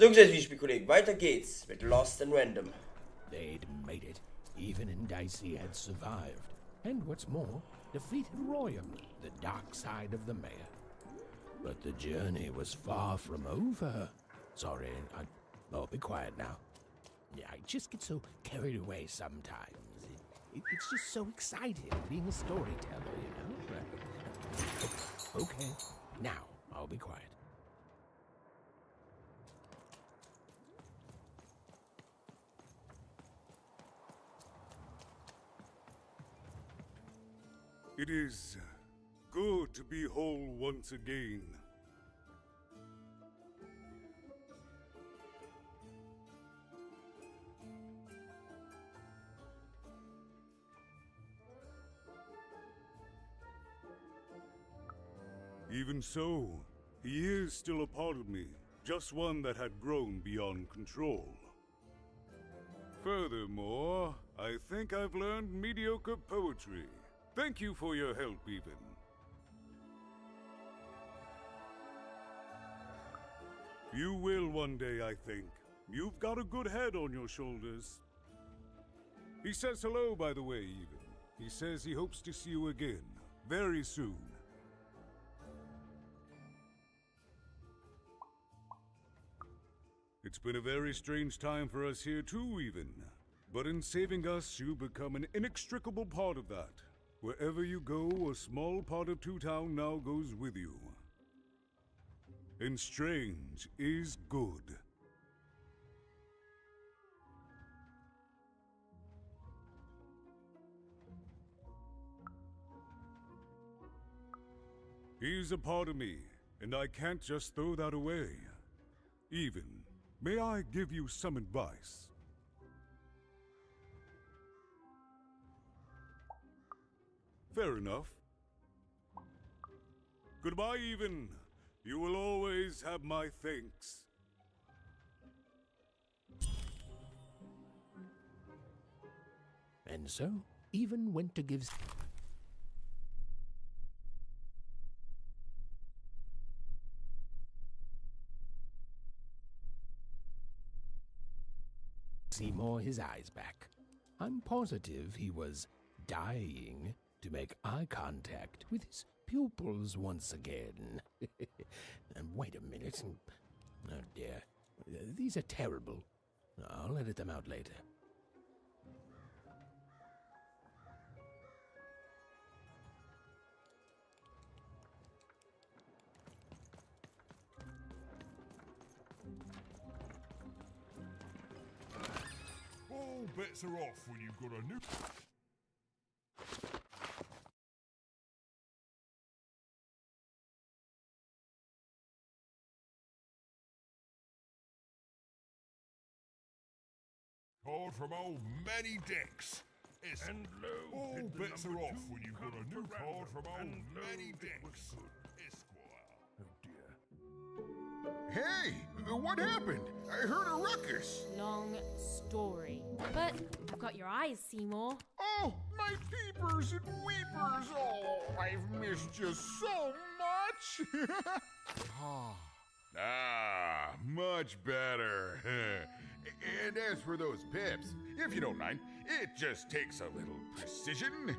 So gesagt, wie Spielkollegen, weiter geht's mit Lost and Random. They'd made it. Even and Dicey had survived. And what's more, defeated Royam, the dark side of the mayor. But the journey was far from over. Sorry, I'll be quiet now. Yeah, I just get so carried away sometimes. It's just so exciting being a storyteller, you know? Okay, now I'll be quiet. It is good to be whole once again. Even so, he is still a part of me, just one that had grown beyond control. Furthermore, I think I've learned mediocre poetry. Thank you for your help, even. You will one day, I think. You've got a good head on your shoulders. He says hello, by the way, even. He says he hopes to see you again, very soon. It's been a very strange time for us here too, even. But in saving us, you become an inextricable part of that. Wherever you go, a small part of Two Town now goes with you. And strange is good. He's a part of me, and I can't just throw that away. Even, may I give you some advice? Fair enough. Goodbye, even. You will always have my thanks. And so, even went to give Seymour his eyes back. I'm positive he was dying to make eye contact with his pupils once again. And wait a minute. Oh dear. These are terrible. I'll edit them out later. All bets are off when you've got a new... card from old Manny Dex. And lo, All did the bets are number off two when you've got a come new for card from random, old and lo, Manny it was Dex. good. Esquire. Oh dear. Hey, what happened? I heard a ruckus. Long story. But I've got your eyes, Seymour. Oh, my peepers and weepers. Oh, I've missed you so much. Much better. And as for those pips, if you don't mind, it just takes a little precision, the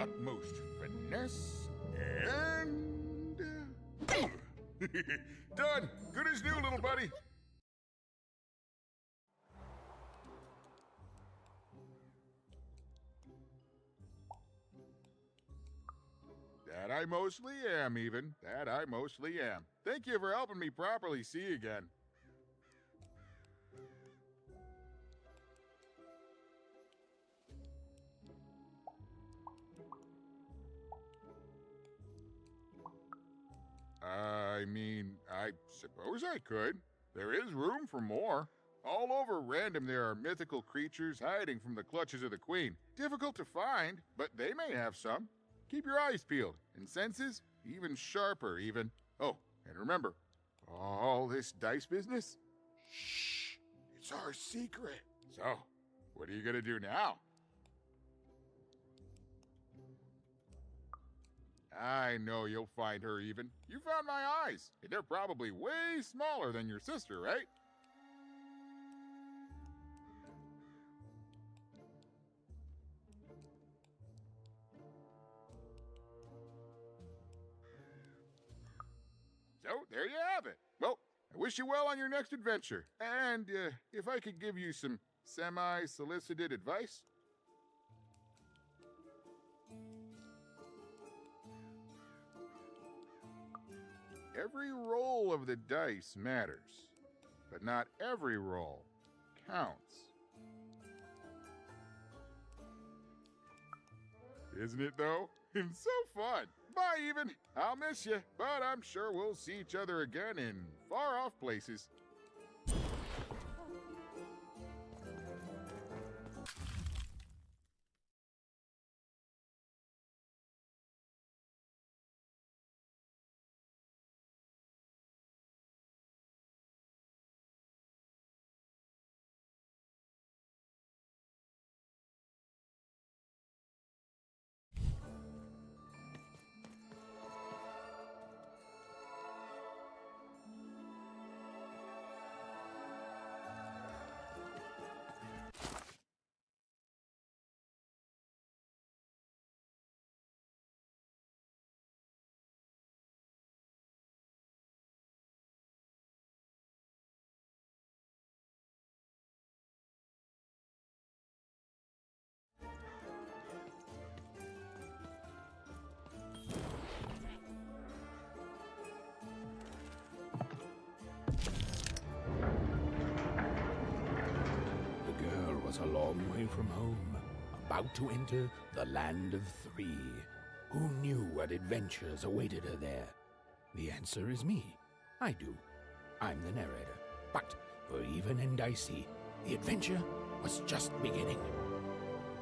utmost finesse, and... done. Good as new, little buddy. That I mostly am, even. That I mostly am. Thank you for helping me properly see again. I mean, I suppose I could. There is room for more. All over Random there are mythical creatures hiding from the clutches of the Queen. Difficult to find, but they may have some. Keep your eyes peeled, and senses even sharper, even. Oh, and remember, all this dice business? Shh, it's our secret. So, what are you gonna do now? I know you'll find her even. You found my eyes, and they're probably way smaller than your sister, right? there you have it. Well, I wish you well on your next adventure. And if I could give you some semi-solicited advice. Every roll of the dice matters, but not every roll counts. Isn't it, though? It's so fun. Bye, even. I'll miss you, but I'm sure we'll see each other again in far-off places. A long way from home, about to enter the land of three. Who knew what adventures awaited her there? The answer is me. I do. I'm the narrator. But for Even and Dicey, the adventure was just beginning.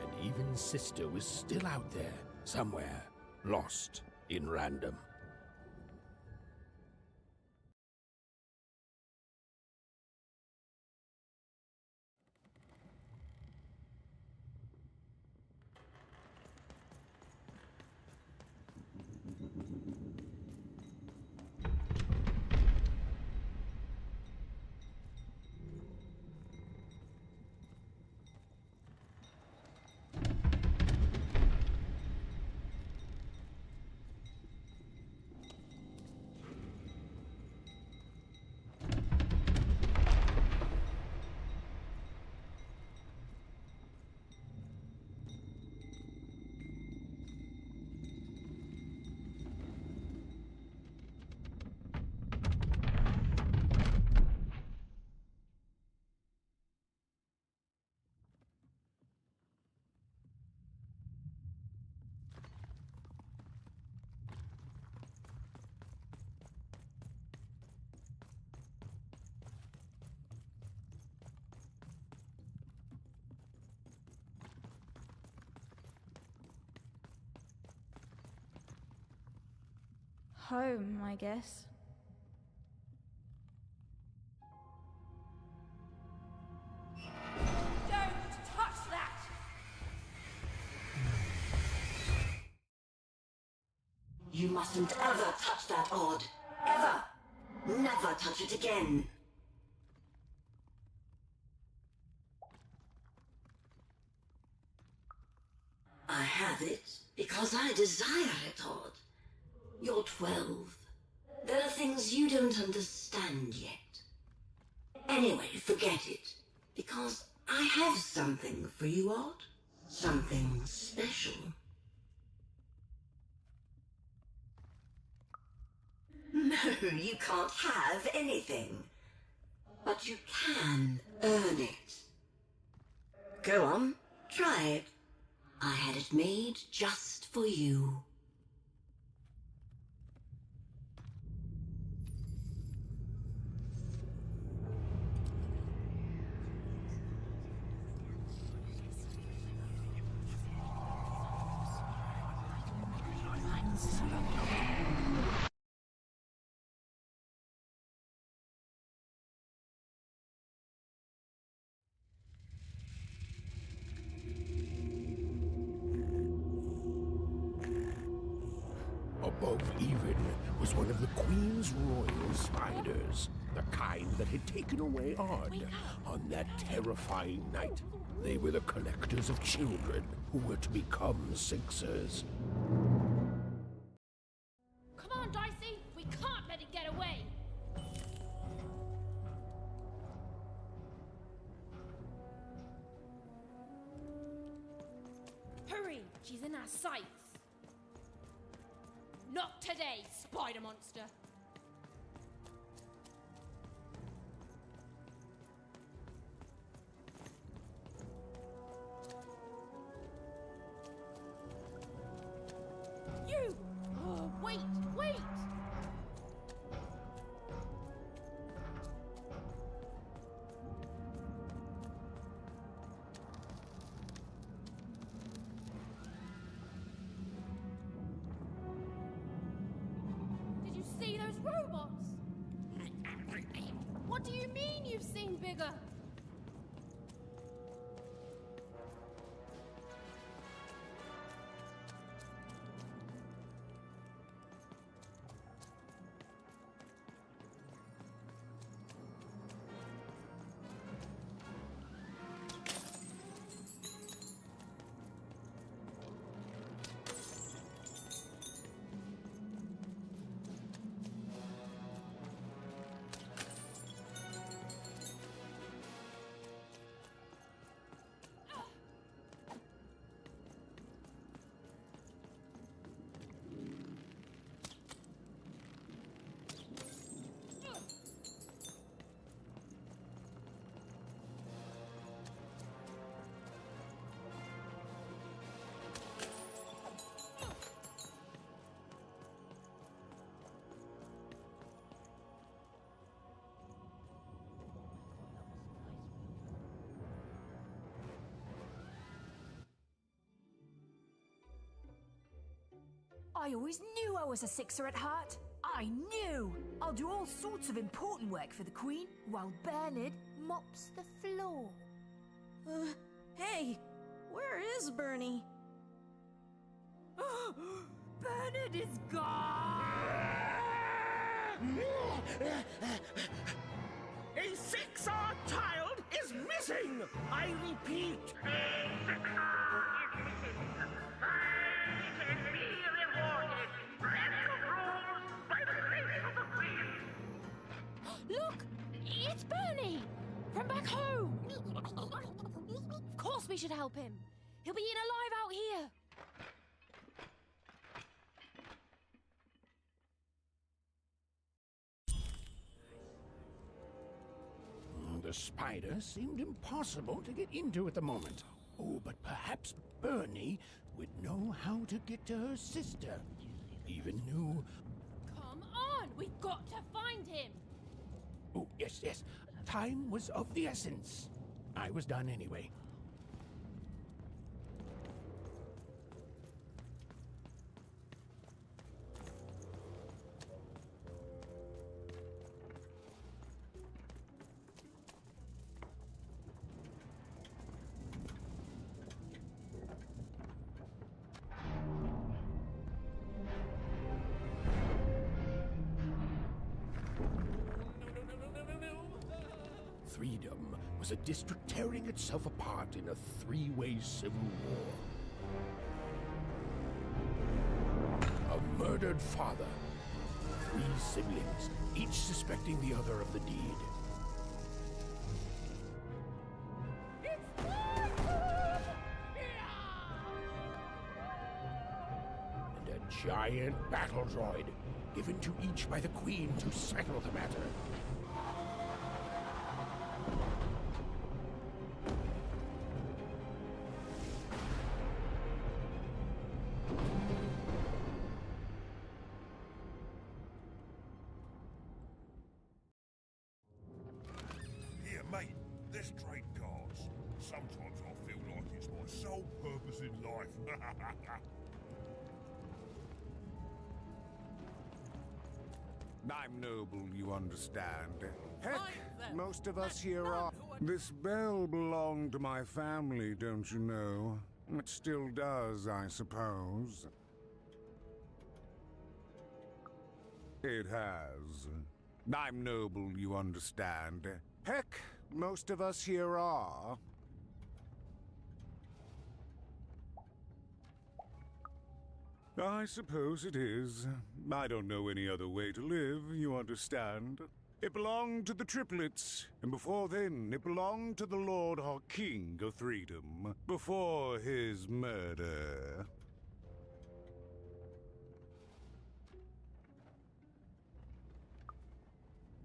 And Even's sister was still out there, somewhere, lost in random. Home, I guess. Don't touch that! You mustn't ever touch that odd. Ever! Never touch it again. I have it because I desire it, Odd. You're 12. There are things you don't understand yet. Anyway, forget it. Because I have something for you, Odd. Something special. No, you can't have anything. But you can earn it. Go on, try it. I had it made just for you. Above Even was one of the Queen's royal spiders, the kind that had taken away Odd on that terrifying night. They were the collectors of children who were to become Sixers. Come on, Dicey! We can't let it get away! She's in our sights. Not today, spider monster. You! Oh, wait, wait! Did you see those robots? What do you mean you've seen bigger? I always knew I was a sixer at heart. I knew! I'll do all sorts of important work for the Queen, while Bernard mops the floor. Hey, where is Bernie? Bernard is gone! A 6R child is missing! I repeat, Look! It's Bernie! From back home! Of course we should help him. He'll be eaten alive out here. The spider seemed impossible to get into at the moment. Oh, but perhaps Bernie would know how to get to her sister. Even knew... Come on! We've got to find him! Oh, yes, yes. Time was of the essence. I was done anyway. Freedom was a district tearing itself apart in a three-way civil war. A murdered father, 3 siblings, each suspecting the other of the deed. And a giant battle droid, given to each by the Queen to settle the matter. Here, mate, let's trade cards. Sometimes I feel like it's my sole purpose in life. I'm noble, you understand. Heck, most of us here are... This bell belonged to my family, don't you know? It still does, I suppose. It has. I'm noble, you understand. Heck, most of us here are. I suppose it is. I don't know any other way to live, you understand. It belonged to the triplets, and before then, it belonged to the Lord our King of Freedom, before his murder.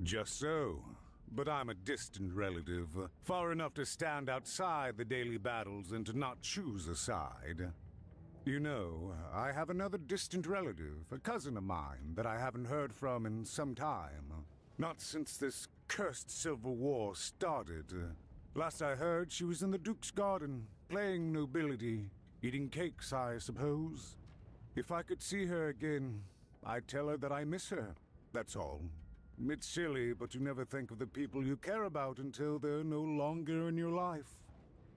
Just so. But I'm a distant relative, far enough to stand outside the daily battles and to not choose a side. You know, I have another distant relative, a cousin of mine, that I haven't heard from in some time. Not since this cursed Civil War started. Last I heard, she was in the Duke's garden, playing nobility, eating cakes, I suppose. If I could see her again, I'd tell her that I miss her, that's all. It's silly, but you never think of the people you care about until they're no longer in your life.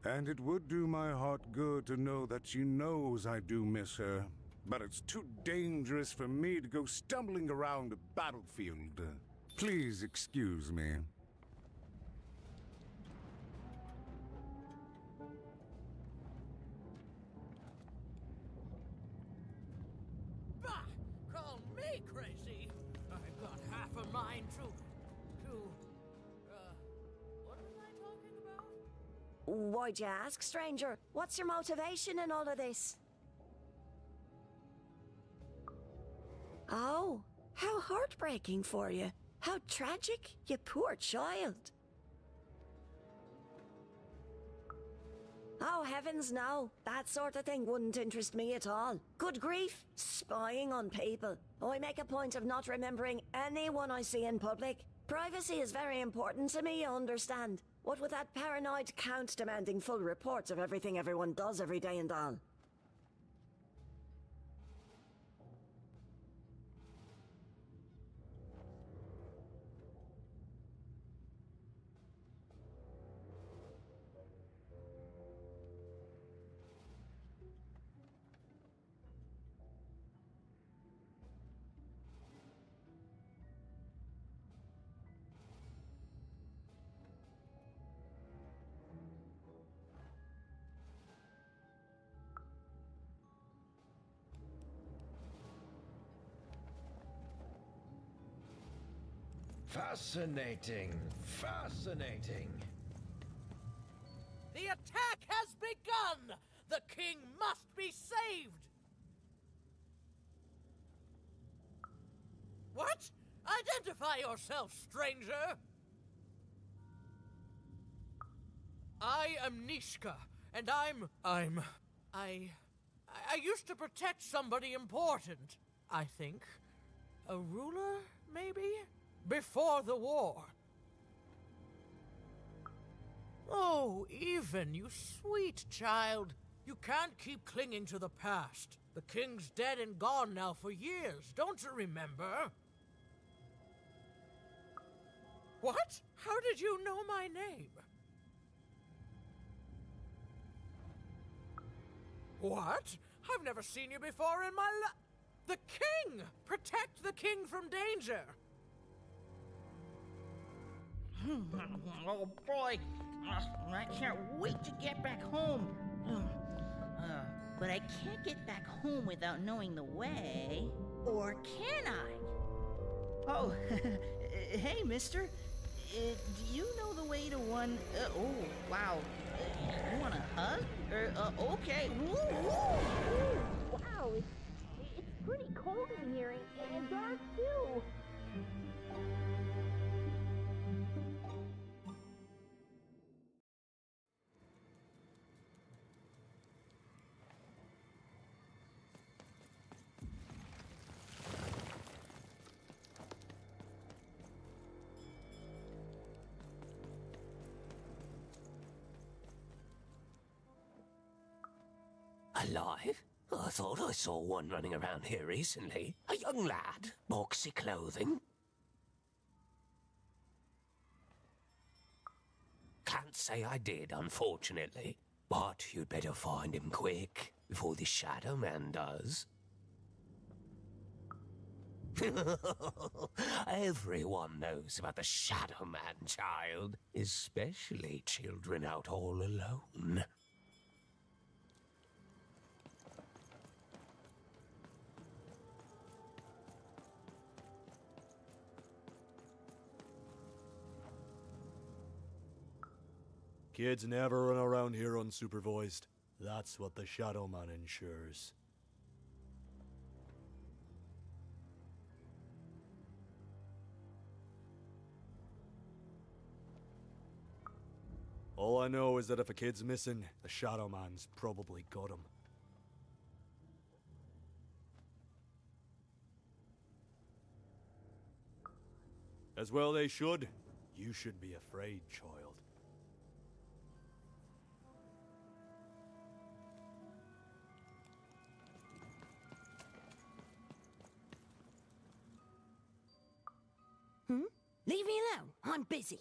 And it would do my heart good to know that she knows I do miss her. But it's too dangerous for me to go stumbling around a battlefield. Please excuse me. Bah! Call me crazy! I've got half a mind to... what was I talking about? Why'd you ask, stranger? What's your motivation in all of this? Oh, how heartbreaking for you. How tragic, you poor child. Oh, heavens no. That sort of thing wouldn't interest me at all. Good grief, spying on people. I make a point of not remembering anyone I see in public. Privacy is very important to me, you understand. What with that paranoid count demanding full reports of everything everyone does every day and all. Fascinating. Fascinating. The attack has begun! The king must be saved! What? Identify yourself, stranger! I am Nishka, and I used to protect somebody important, I think. A ruler, maybe? Before the war. Oh, Even, you sweet child. You can't keep clinging to the past. The king's dead and gone now for years, don't you remember? What? How did you know my name? What? I've never seen you before in my life. The king! Protect the king from danger! Oh boy, I can't wait to get back home. But I can't get back home without knowing the way. Or can I? Oh, hey, mister. Do you know the way to one... oh, wow. You want a hug? Okay. Wow, it's pretty cold in here and dark too. Alive? I thought I saw one running around here recently. A young lad, boxy clothing. Can't say I did, unfortunately. But you'd better find him quick, before the Shadow Man does. Everyone knows about the Shadow Man, child. Especially children out all alone. Kids never run around here unsupervised. That's what the Shadow Man ensures. All I know is that if a kid's missing, the Shadow Man's probably got him. As well they should. You should be afraid, child. Leave me alone. I'm busy.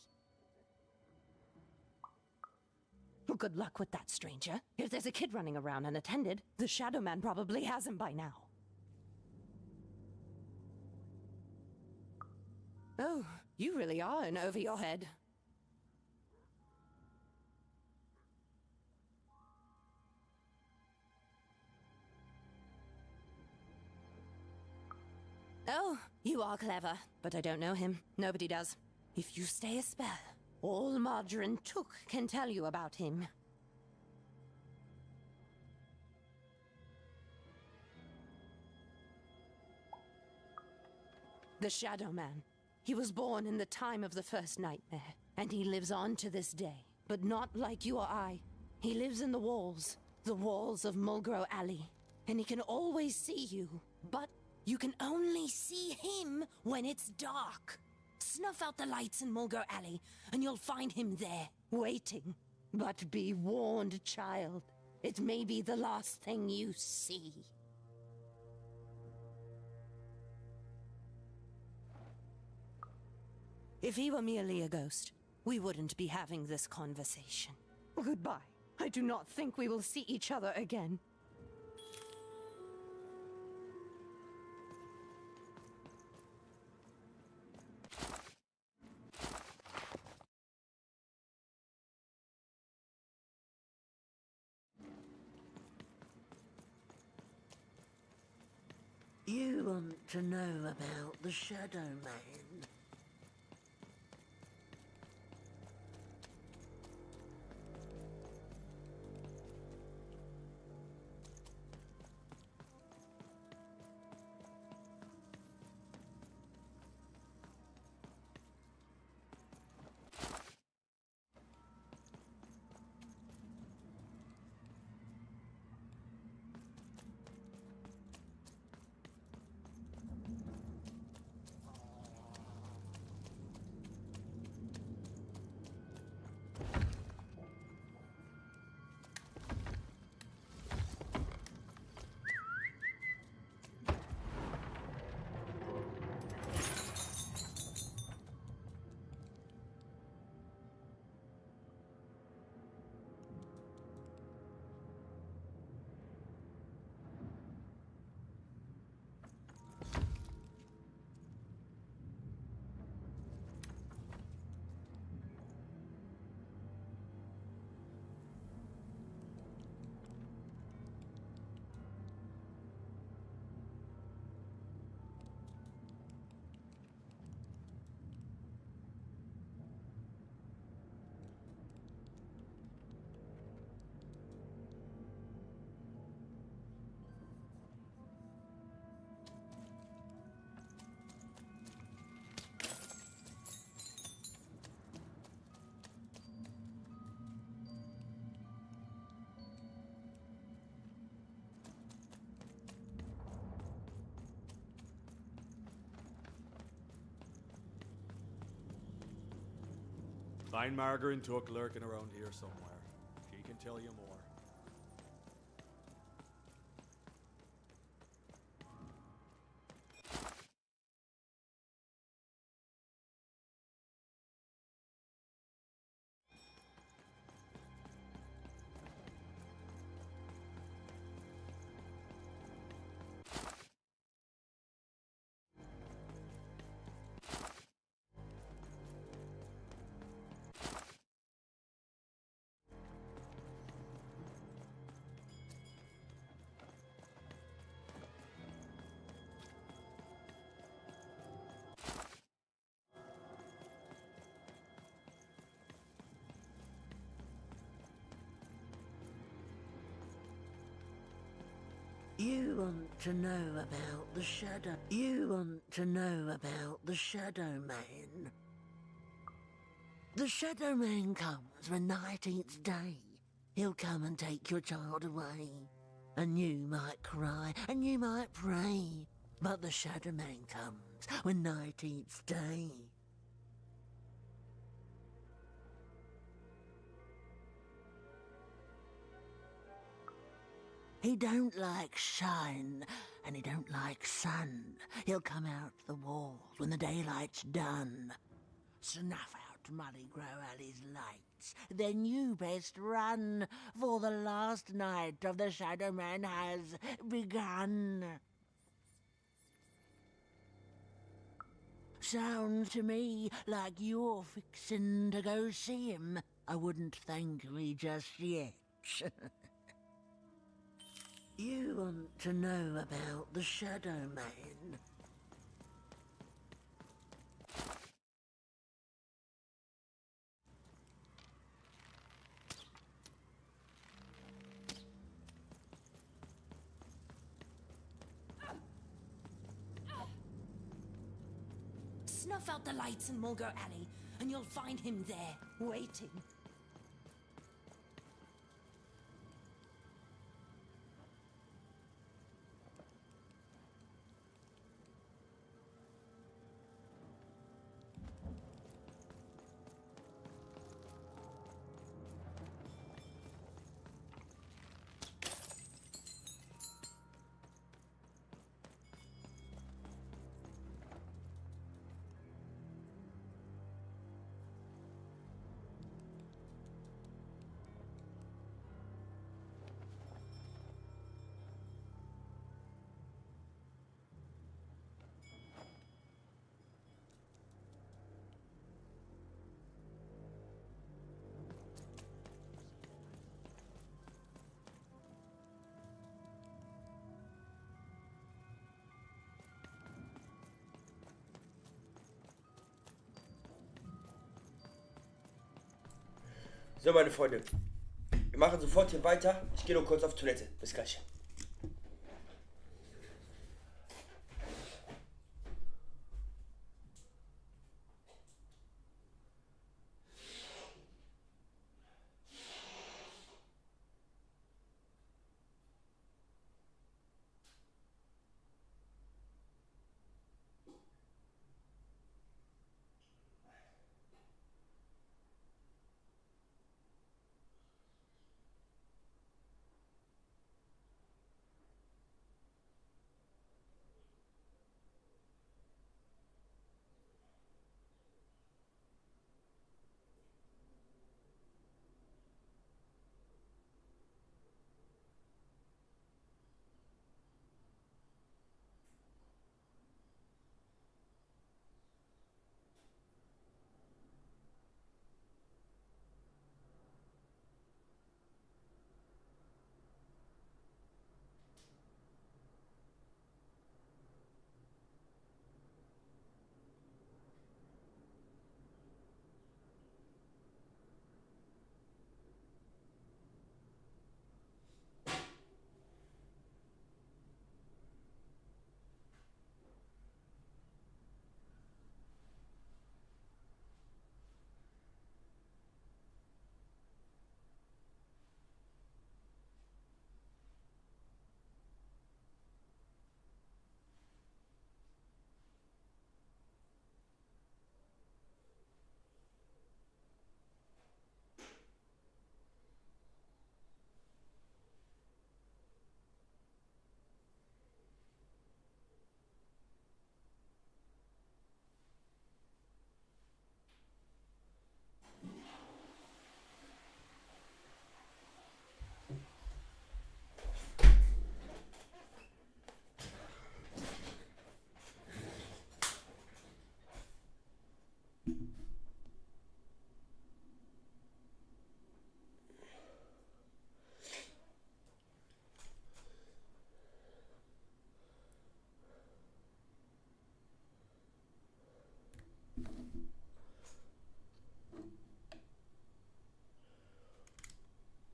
Well, good luck with that, stranger. If there's a kid running around unattended, the Shadow Man probably has him by now. Oh, you really are in over your head. Oh, you are clever, but I don't know him. Nobody does. If you stay a spell, all Margarine Took can tell you about him. The Shadow Man. He was born in the time of the first nightmare, and he lives on to this day. But not like you or I. He lives in the walls of Mulgrow Alley. And he can always see you, but you can only see him when it's dark. Snuff out the lights in Mulgrow Alley, and you'll find him there, waiting. But be warned, child. It may be the last thing you see. If he were merely a ghost, we wouldn't be having this conversation. Goodbye. I do not think we will see each other again. You want to know about the Shadow Man? Find Margarine Took lurking around here somewhere. She can tell you more. You want to know about the shadow. You want to know about the Shadow Man. The Shadow Man comes when night eats day. He'll come and take your child away. And you might cry, and you might pray. But the Shadow Man comes when night eats day. He don't like shine, and he don't like sun. He'll come out the walls when the daylight's done. Snuff out Muddy Grow Alley's lights. Then you best run, for the last night of the Shadow Man has begun. Sounds to me like you're fixin' to go see him. I wouldn't thank me just yet. You want to know about the Shadow Man. Snuff out the lights in Mulgar Alley, and you'll find him there, waiting. So, meine Freunde, wir machen sofort hier weiter. Ich gehe nur kurz auf Toilette. Bis gleich.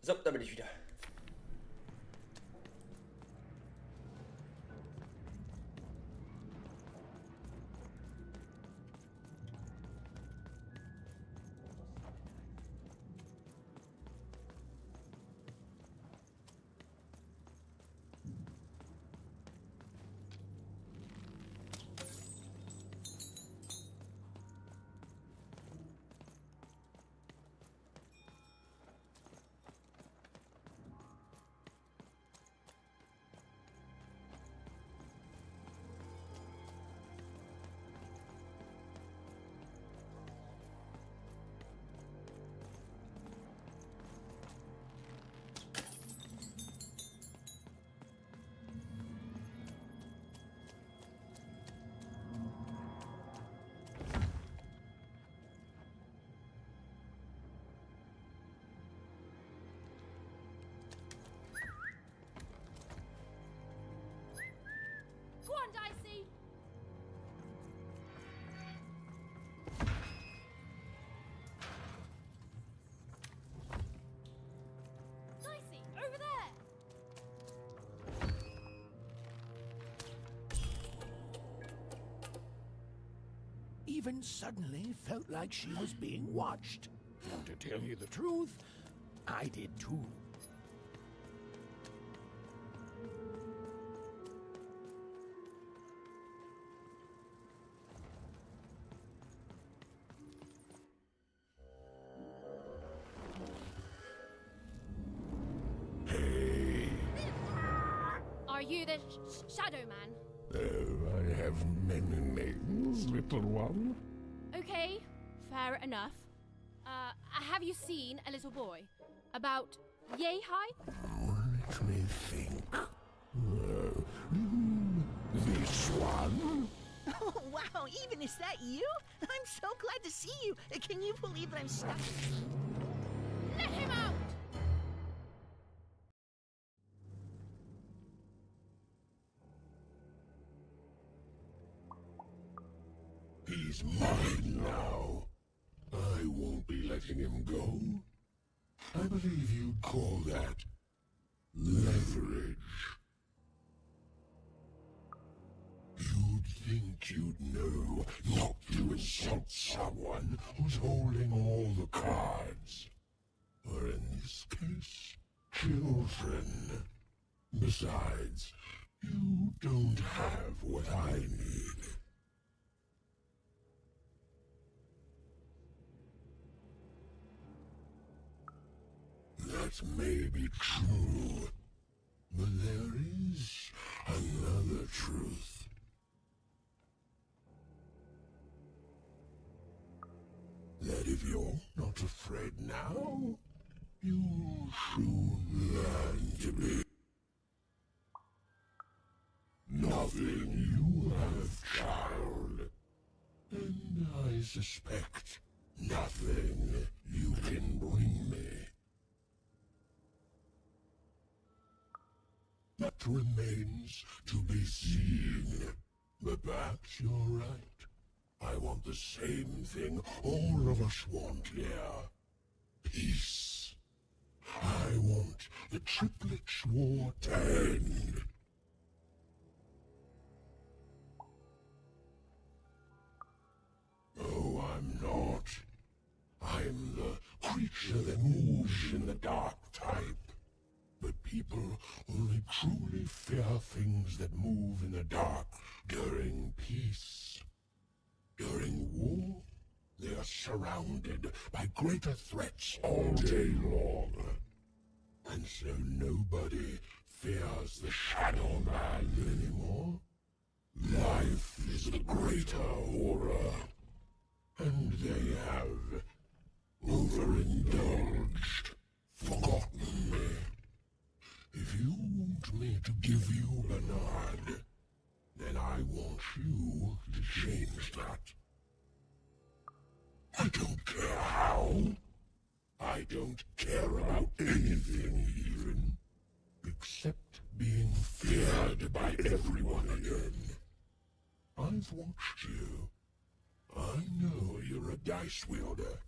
So, da bin ich wieder. even suddenly felt like she was being watched. And to tell you the truth, I did too. Are you the Shadow Man? Oh, I have many names, little one. Okay, fair enough. Have you seen a little boy? About yay high? Let me think. This one? Oh, wow, even is that you? I'm so glad to see you. Can you believe that I'm stuck? Let him out! He's mine now. I won't be letting him go. I believe you'd call that leverage. You'd think you'd know not to insult someone who's holding all the cards. Or in this case, children. Besides, you don't have what I need. That may be true, but there is another truth. That if you're not afraid now, you'll soon learn to be. Nothing you have, child. And I suspect nothing you can bring me. That remains to be seen. But perhaps you're right. I want the same thing all of us want here. Peace. I want the triplets' war to end. Oh, I'm not. I'm the creature that moves in the dark type. But people only truly fear things that move in the dark during peace. During war, they are surrounded by greater threats all day long. And so nobody fears the Shadow Man anymore. Life is the greater horror. And they have overindulged, forgotten me. If you want me to give you Bernard, then I want you to change that. I don't care how. I don't care about anything even, except being feared by everyone again. I've watched you. I know you're a dice wielder.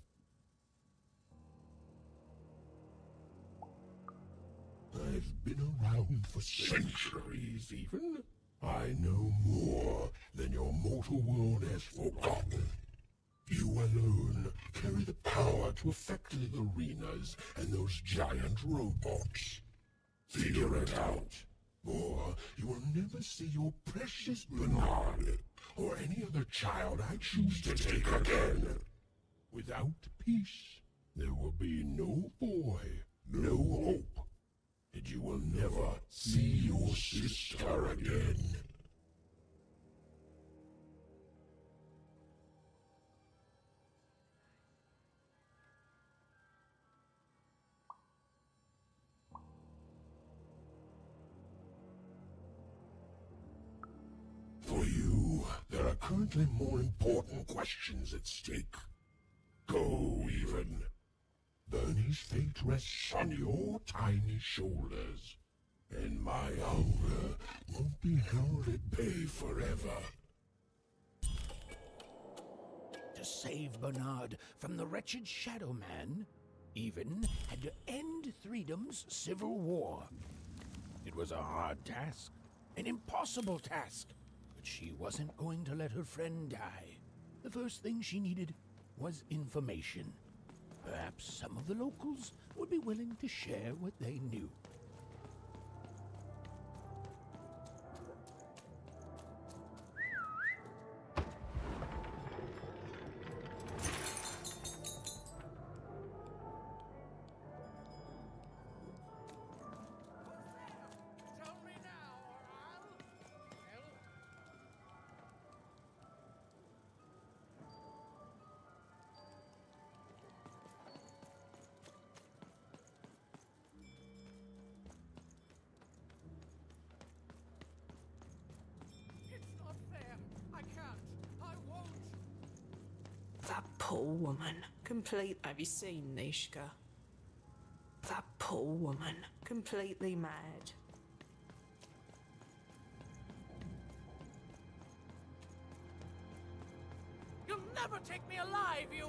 I've been around for centuries, even. I know more than your mortal world has forgotten. You alone carry the power to affect the arenas and those giant robots. Figure it out, or you will never see your precious Bernard or any other child I choose to take again. Without peace, there will be no boy, no hope, and you will never see your sister again. For you, there are currently more important questions at stake. Go, even. Bernie's fate rests on your tiny shoulders, and my hunger won't be held at bay forever. To save Bernard from the wretched Shadow Man, Even had to end Threedom's civil war. It was a hard task, an impossible task, but she wasn't going to let her friend die. The first thing she needed was information. Perhaps some of the locals would be willing to share what they knew. That poor woman. Complete. Have you seen Nishka? That poor woman. Completely mad. You'll never take me alive, you!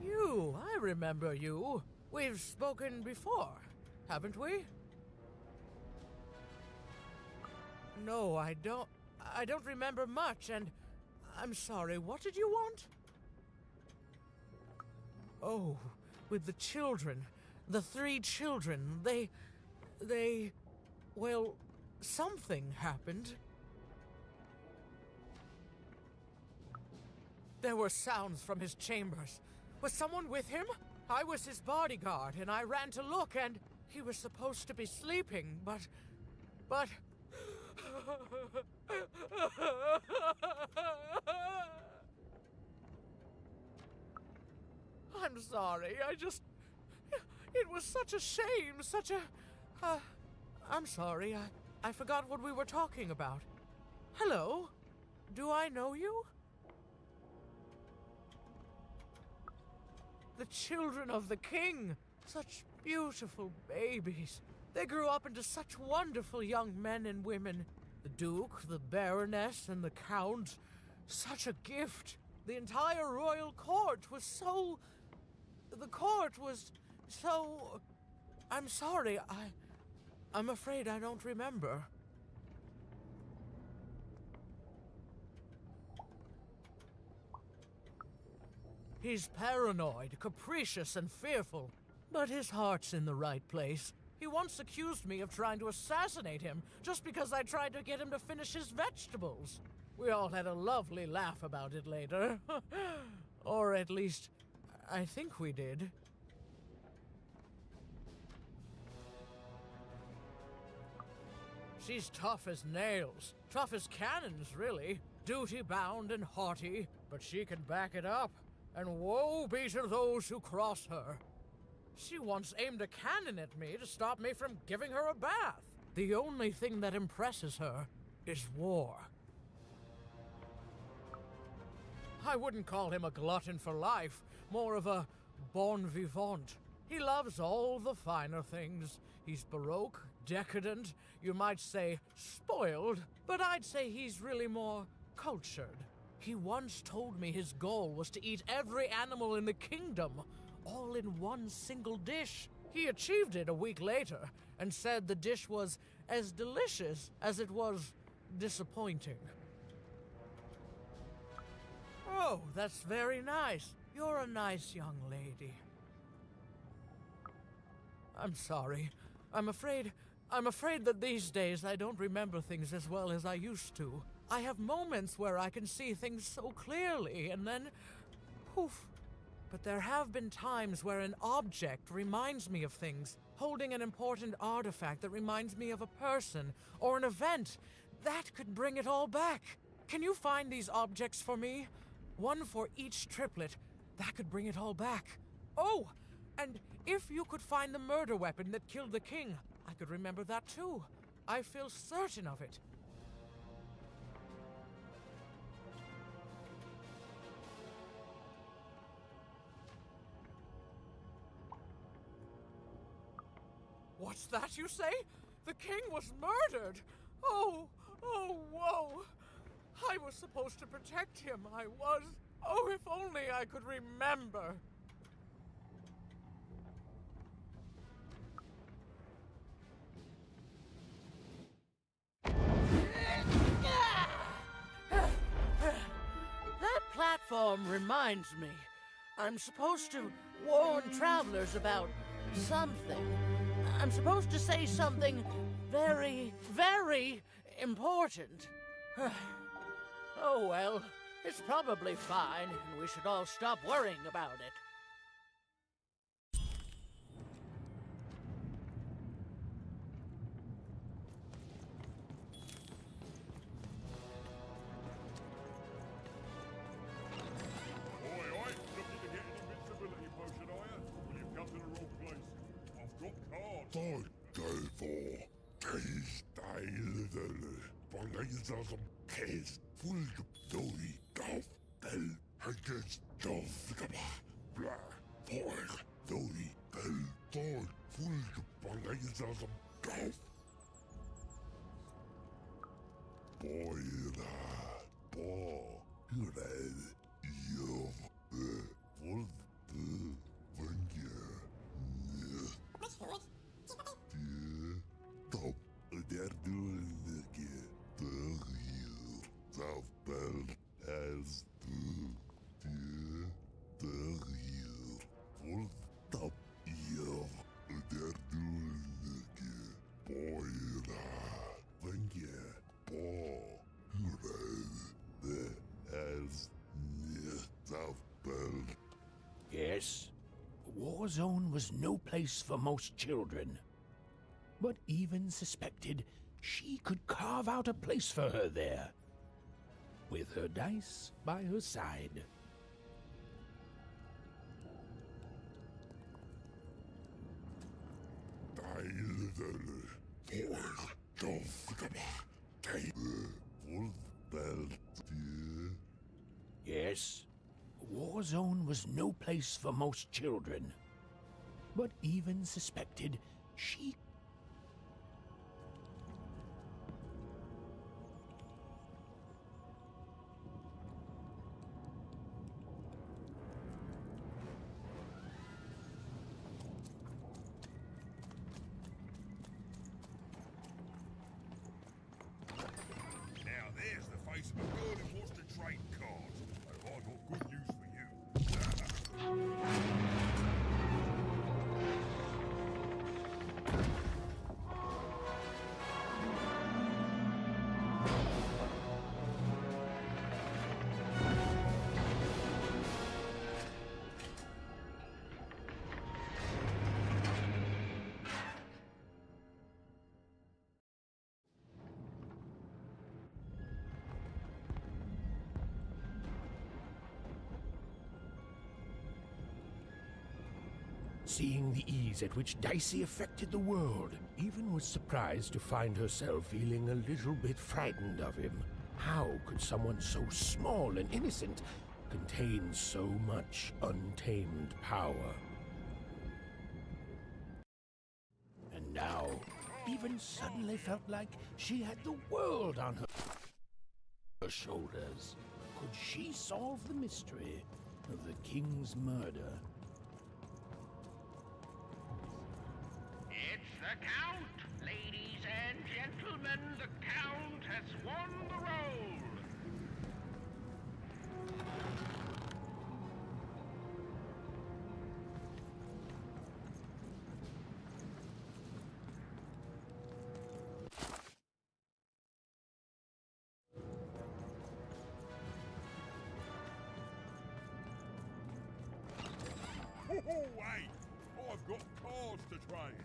You, I remember you. We've spoken before, haven't we? No, I don't remember much, and I'm sorry, what did you want? Oh, with the children. The 3 children. Well, something happened. There were sounds from his chambers. Was someone with him? I was his bodyguard, and I ran to look, and he was supposed to be sleeping, but... I'm sorry, it was such a shame, such a... I'm sorry, I forgot what we were talking about. Hello? Do I know you? The children of the king! Such beautiful babies. They grew up into such wonderful young men and women. The Duke, the Baroness, and the Count. Such a gift. The entire royal court was so... The court was so... I'm sorry, I'm afraid I don't remember. He's paranoid, capricious, and fearful. But his heart's in the right place. He once accused me of trying to assassinate him just because I tried to get him to finish his vegetables. We all had a lovely laugh about it later. Or at least, I think we did. She's tough as nails. Tough as cannons, really. Duty-bound and haughty, but she can back it up. And woe be to those who cross her. She once aimed a cannon at me to stop me from giving her a bath. The only thing that impresses her is war. I wouldn't call him a glutton for life, more of a bon vivant. He loves all the finer things. He's baroque, decadent, you might say spoiled, but I'd say he's really more cultured. He once told me his goal was to eat every animal in the kingdom, all in one single dish. He achieved it a week later, and said the dish was as delicious as it was disappointing. Oh, that's very nice. You're a nice young lady. I'm sorry. I'm afraid that these days I don't remember things as well as I used to. I have moments where I can see things so clearly, and then poof. But there have been times where an object reminds me of things, holding an important artifact that reminds me of a person or an event. That could bring it all back. Can you find these objects for me? One for each triplet. That could bring it all back. Oh, and if you could find the murder weapon that killed the king, I could remember that too. I feel certain of it. What's that you say? The king was murdered! Oh, whoa! I was supposed to protect him, I was. Oh, if only I could remember. form reminds me. I'm supposed to warn travelers about something. I'm supposed to say something very, very important. Oh well, it's probably fine, and we should all stop worrying about it. Yes, a war zone was no place for most children, but even suspected she could carve out a place for her there, with her dice by her side. Yes, a war zone was no place for most children, but even suspected she... Now there's the face of a girl who wants to trade cards. And I got good news for you. Seeing the ease at which Dicey affected the world, even was surprised to find herself feeling a little bit frightened of him. How could someone so small and innocent contain so much untamed power? And now, even suddenly felt like she had the world on her shoulders. Could she solve the mystery of the king's murder? It's the Count! Ladies and gentlemen, the Count has won the role! Hey! I've got cards to trade.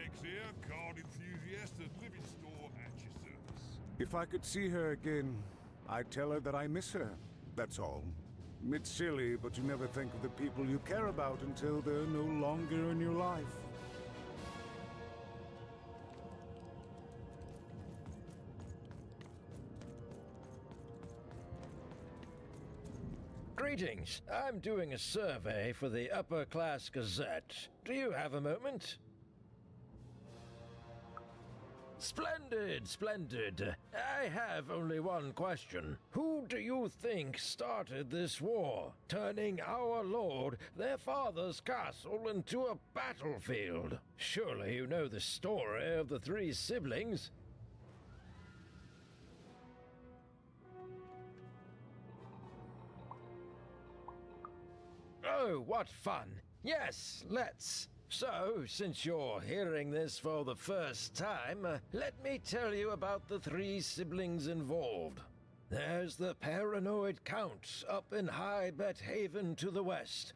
Alex here, card enthusiast at Living Store at your service. If I could see her again, I'd tell her that I miss her. That's all. It's silly, but you never think of the people you care about until they're no longer in your life. Greetings. I'm doing a survey for the Upper Class Gazette. Do you have a moment? Splendid, splendid. I have only one question. Who do you think started this war, turning our lord, their father's castle, into a battlefield? Surely you know the story of the three siblings. Oh, what fun. Yes, let's. So, since you're hearing this for the first time, let me tell you about the three siblings involved. There's the paranoid Count up in High Bet Haven to the west.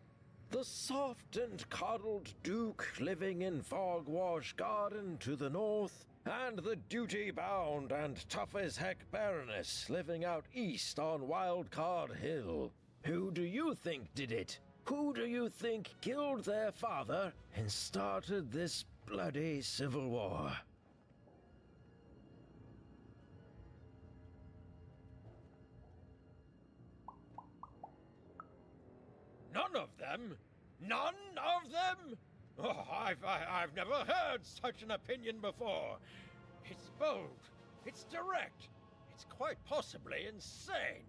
The soft and coddled Duke living in Fogwash Garden to the north. And the duty-bound and tough-as-heck Baroness living out east on Wildcard Hill. Who do you think did it? Who do you think killed their father and started this bloody civil war? None of them? None of them? Oh, I've never heard such an opinion before. It's bold. It's direct. It's quite possibly insane.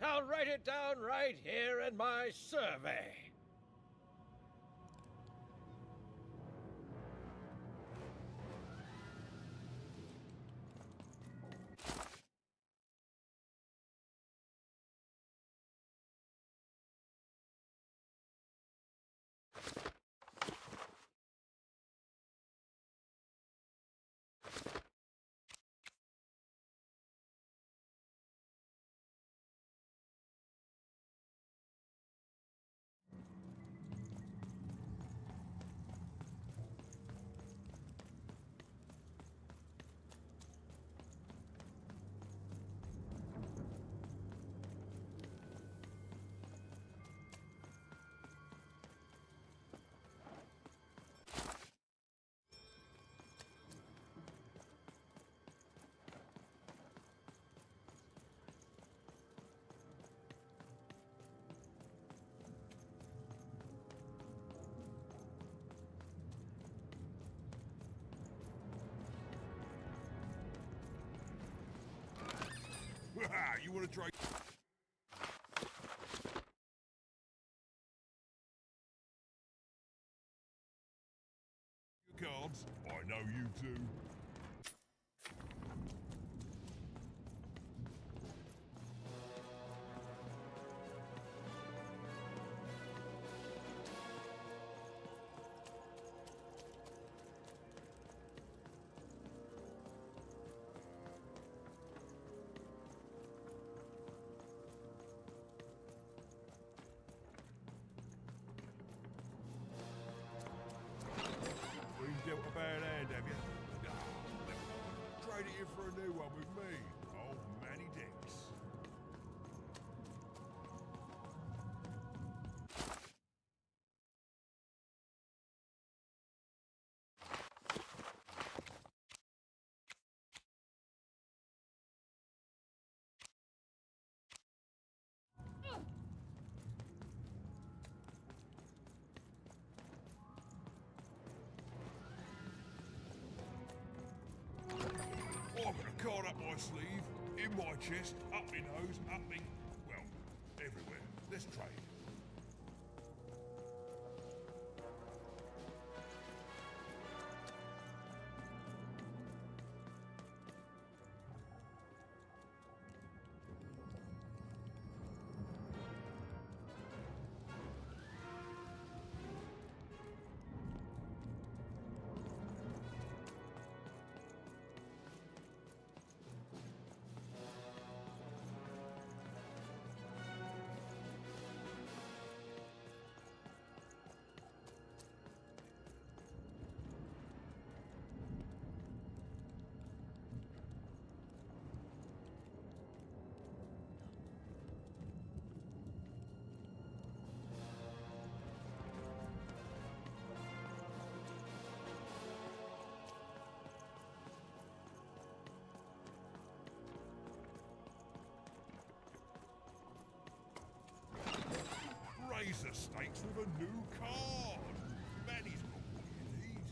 I'll write it down right here in my survey. You want to try? Your cards? I know you do. Dealt a bad hand, have you? Nah, never mind. Trade it in for a new one with me. Old Manny Dix. I've got a card up my sleeve, in my chest, up my nose, up me... well, everywhere. Let's trade. the stakes with a new card. That is not what you need.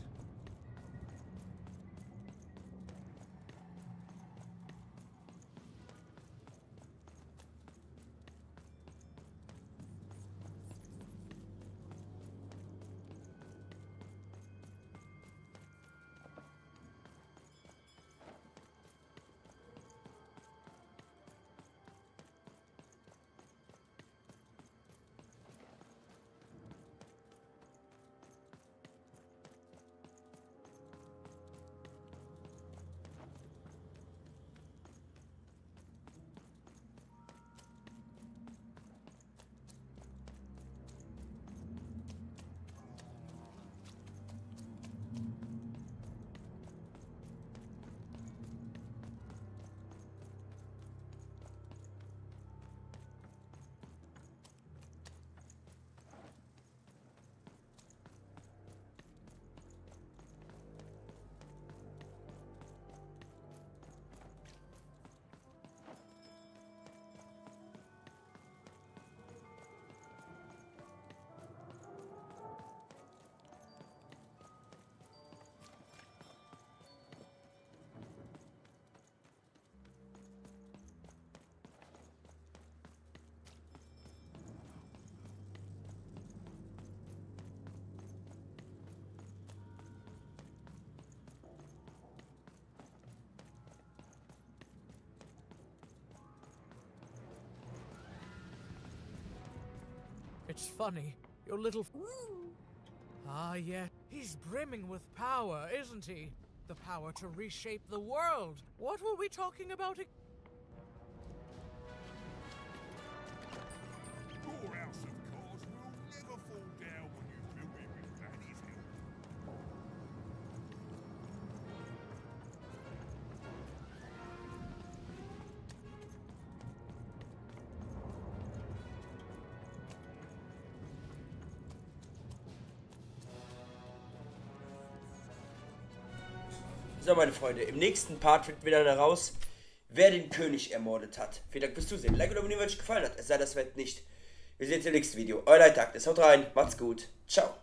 It's funny, your little... Ah, yeah, he's brimming with power, isn't he? The power to reshape the world. What were we talking about? Your house of cards will never fall down when you build it with Danny's help. So, meine Freunde, im nächsten Part finden wir dann heraus, wer den König ermordet hat. Vielen Dank fürs Zusehen. Like oder abonnieren, wenn euch gefallen hat. Es sei das Welt nicht. Wir sehen uns im nächsten Video. Euer Light Darkness. Haut rein. Macht's gut. Ciao.